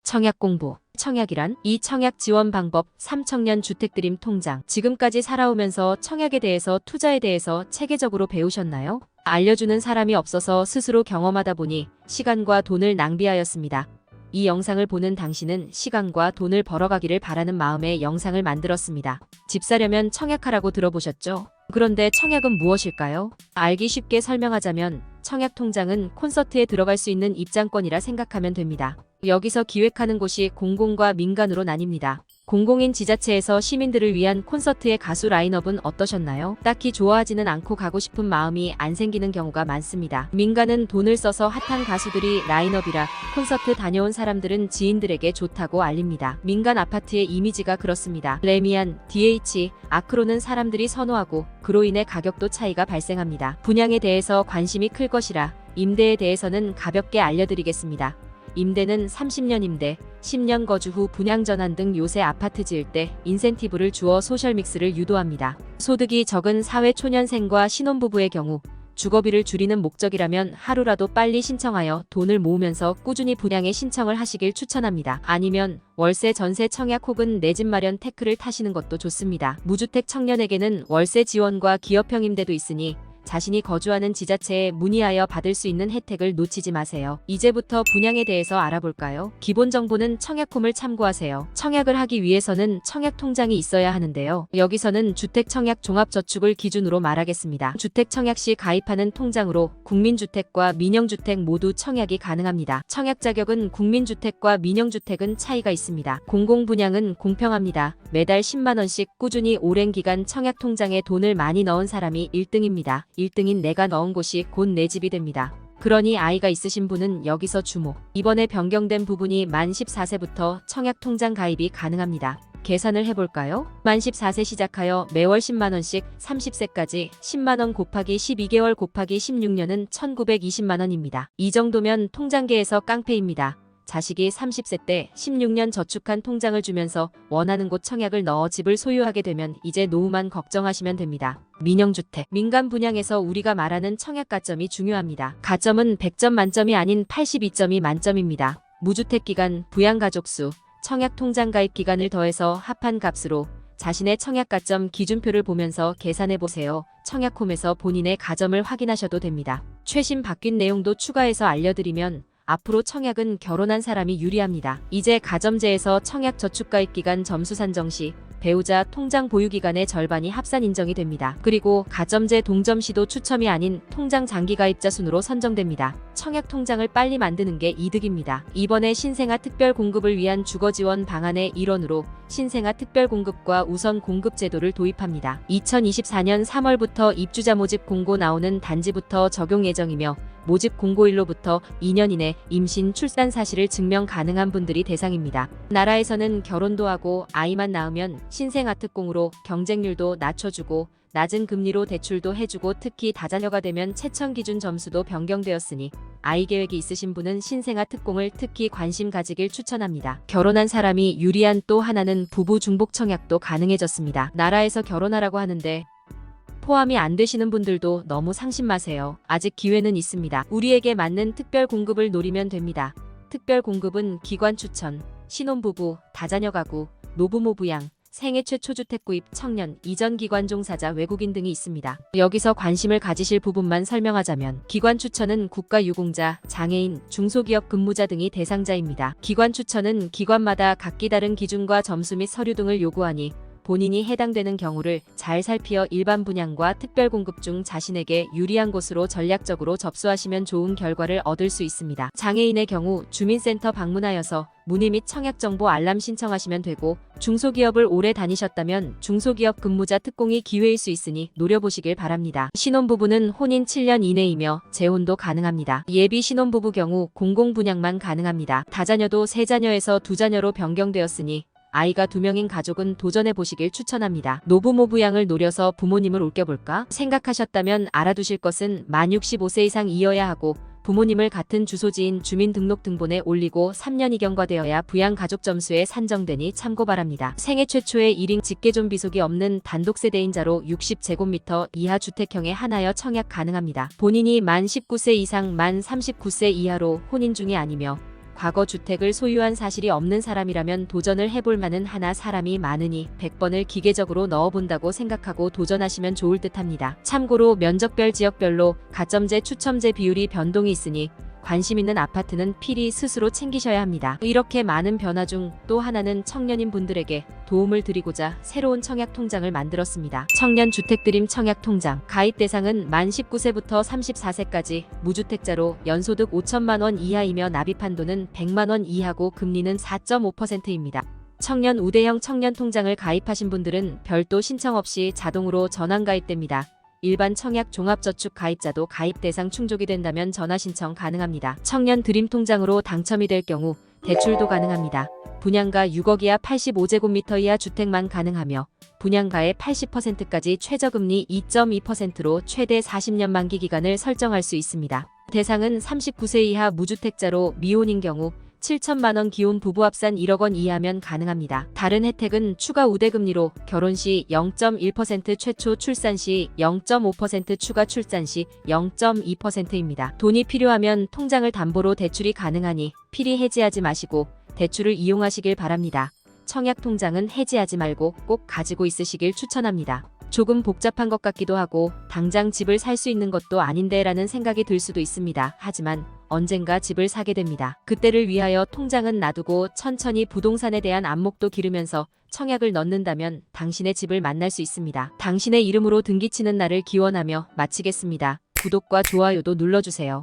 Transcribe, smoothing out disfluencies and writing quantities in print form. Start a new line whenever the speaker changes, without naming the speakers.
청약 공부. 청약이란 이 청약 지원 방법 3청년 주택드림 통장. 지금까지 살아오면서 청약에 대해서 투자에 대해서 체계적으로 배우셨나요? 알려주는 사람이 없어서 스스로 경험하다 보니 시간과 돈을 낭비하였습니다. 이 영상을 보는 당신은 시간과 돈을 벌어가기를 바라는 마음에 영상을 만들었습니다. 집 사려면 청약하라고 들어보셨죠? 그런데 청약은 무엇일까요? 알기 쉽게 설명하자면 청약 통장은 콘서트에 들어갈 수 있는 입장권이라 생각하면 됩니다. 여기서 기획하는 곳이 공공과 민간으로 나뉩니다. 공공인 지자체에서 시민들을 위한 콘서트의 가수 라인업은 어떠셨나요? 딱히 좋아하지는 않고 가고 싶은 마음이 안 생기는 경우가 많습니다. 민간은 돈을 써서 핫한 가수들이 라인업이라 콘서트 다녀온 사람들은 지인들에게 좋다고 알립니다. 민간 아파트의 이미지가 그렇습니다. 레미안, DH, 아크로는 사람들이 선호하고 그로 인해 가격도 차이가 발생합니다. 분양에 대해서 관심이 클 것이라 임대에 대해서는 가볍게 알려드리겠습니다. 임대는 30년 임대, 10년 거주 후 분양 전환 등 요새 아파트 지을 때 인센티브를 주어 소셜믹스를 유도합니다. 소득이 적은 사회초년생과 신혼부부의 경우 주거비를 줄이는 목적이라면 하루라도 빨리 신청하여 돈을 모으면서 꾸준히 분양에 신청을 하시길 추천합니다. 아니면 월세 전세 청약 혹은 내 집 마련 테크를 타시는 것도 좋습니다. 무주택 청년에게는 월세 지원과 기업형 임대도 있으니 자신이 거주하는 지자체에 문의하여 받을 수 있는 혜택을 놓치지 마세요. 이제부터 분양에 대해서 알아볼까요? 기본 정보는 청약홈을 참고하세요. 청약을 하기 위해서는 청약 통장이 있어야 하는데요. 여기서는 주택청약 종합저축을 기준으로 말하겠습니다. 주택청약 시 가입하는 통장으로 국민주택과 민영주택 모두 청약이 가능합니다. 청약 자격은 국민주택과 민영주택은 차이가 있습니다. 공공분양은 공평합니다. 매달 10만원씩 꾸준히 오랜 기간 청약 통장에 돈을 많이 넣은 사람이 1등입니다. 1등인 내가 넣은 곳이 곧 내 집이 됩니다. 그러니 아이가 있으신 분은 여기서 주목. 이번에 변경된 부분이 만 14세부터 청약 통장 가입이 가능합니다. 계산을 해볼까요? 만 14세 시작하여 매월 10만원씩 30세까지 10만원 곱하기 12개월 곱하기 16년은 1920만원입니다. 이 정도면 통장계에서 깡패입니다. 자식이 30세 때 16년 저축한 통장을 주면서 원하는 곳 청약을 넣어 집을 소유하게 되면 이제 노후만 걱정하시면 됩니다. 민영주택. 민간 분양에서 우리가 말하는 청약 가점이 중요합니다. 가점은 100점 만점이 아닌 82점이 만점입니다. 무주택 기간, 부양가족수, 청약 통장 가입 기간을 더해서 합한 값으로 자신의 청약 가점 기준표를 보면서 계산해보세요. 청약홈에서 본인의 가점을 확인하셔도 됩니다. 최신 바뀐 내용도 추가해서 알려드리면 앞으로 청약은 결혼한 사람이 유리합니다. 이제 가점제에서 청약 저축가입기간 점수 산정 시 배우자 통장 보유기간의 절반이 합산 인정이 됩니다. 그리고 가점제 동점 시도 추첨이 아닌 통장 장기가입자 순으로 선정됩니다. 청약 통장을 빨리 만드는 게 이득입니다. 이번에 신생아 특별공급을 위한 주거지원 방안의 일원으로 신생아 특별공급과 우선 공급 제도를 도입합니다. 2024년 3월부터 입주자 모집 공고 나오는 단지부터 적용 예정이며 모집 공고일로부터 2년 이내 임신, 출산 사실을 증명 가능한 분들이 대상입니다. 나라에서는 결혼도 하고 아이만 낳으면 신생아특공으로 경쟁률도 낮춰주고 낮은 금리로 대출도 해주고 특히 다자녀가 되면 채청 기준 점수도 변경되었으니 아이 계획이 있으신 분은 신생아특공을 특히 관심 가지길 추천합니다. 결혼한 사람이 유리한 또 하나는 부부 중복 청약도 가능해졌습니다. 나라에서 결혼하라고 하는데 포함이 안 되시는 분들도 너무 상심 마세요. 아직 기회는 있습니다. 우리에게 맞는 특별 공급을 노리면 됩니다. 특별 공급은 기관 추천, 신혼부부, 다자녀 가구, 노부모 부양, 생애 최초 주택 구입, 청년, 이전 기관 종사자, 외국인 등이 있습니다. 여기서 관심을 가지실 부분만 설명하자면 기관 추천은 국가유공자, 장애인, 중소기업 근무자 등이 대상자입니다. 기관 추천은 기관마다 각기 다른 기준과 점수 및 서류 등을 요구하니 본인이 해당되는 경우를 잘 살피어 일반 분양과 특별 공급 중 자신에게 유리한 곳으로 전략적으로 접수하시면 좋은 결과를 얻을 수 있습니다. 장애인의 경우 주민센터 방문하여서 문의 및 청약 정보 알람 신청하시면 되고 중소기업을 오래 다니셨다면 중소기업 근무자 특공이 기회일 수 있으니 노려보시길 바랍니다. 신혼부부는 혼인 7년 이내이며 재혼도 가능합니다. 예비 신혼부부 경우 공공분양만 가능합니다. 다자녀도 3자녀에서 2자녀로 변경되었으니 아이가 2명인 가족은 도전해보시길 추천합니다. 노부모 부양을 노려서 부모님을 올겨볼까 생각하셨다면 알아두실 것은 만 65세 이상이어야 하고 부모님을 같은 주소지인 주민등록등본에 올리고 3년이 경과되어야 부양가족 점수에 산정되니 참고 바랍니다. 생애 최초의 1인 직계존 비속이 없는 단독세대인자로 60제곱미터 이하 주택형에 한하여 청약 가능합니다. 본인이 만 19세 이상 만 39세 이하로 혼인 중이 아니며 과거 주택을 소유한 사실이 없는 사람이라면 도전을 해볼 만은 하나 사람이 많으니 100번을 기계적으로 넣어본다고 생각하고 도전하시면 좋을 듯합니다. 참고로 면적별 지역별로 가점제 추첨제 비율이 변동이 있으니 관심 있는 아파트는 필히 스스로 챙기셔야 합니다. 이렇게 많은 변화 중 또 하나는 청년인 분들에게 도움을 드리고자 새로운 청약 통장을 만들었습니다. 청년 주택드림 청약 통장. 가입 대상은 만 19세부터 34세까지 무주택자로 연소득 5천만 원 이하이며 납입 한도는 100만 원 이하고 금리는 4.5%입니다. 청년 우대형 청년 통장을 가입하신 분들은 별도 신청 없이 자동으로 전환 가입됩니다. 일반 청약 종합저축 가입자도 가입 대상 충족이 된다면 전화 신청 가능합니다. 청년 드림 통장으로 당첨이 될 경우 대출도 가능합니다. 분양가 6억 이하 85제곱미터 이하 주택만 가능하며 분양가의 80%까지 최저금리 2.2%로 최대 40년 만기 기간을 설정할 수 있습니다. 대상은 39세 이하 무주택자로 미혼인 경우 7천만 원 기혼 부부 합산 1억 원 이하면 가능합니다. 다른 혜택은 추가 우대금리로 결혼 시 0.1%, 최초 출산 시 0.5%, 추가 출산 시 0.2%입니다. 돈이 필요하면 통장을 담보로 대출이 가능하니 필히 해지하지 마시고 대출을 이용하시길 바랍니다. 청약 통장은 해지하지 말고 꼭 가지고 있으시길 추천합니다. 조금 복잡한 것 같기도 하고 당장 집을 살 수 있는 것도 아닌데 라는 생각이 들 수도 있습니다. 하지만 언젠가 집을 사게 됩니다. 그때를 위하여 통장은 놔두고 천천히 부동산에 대한 안목도 기르면서 청약을 넣는다면 당신의 집을 만날 수 있습니다. 당신의 이름으로 등기치는 날을 기원하며 마치겠습니다. 구독과 좋아요도 눌러주세요.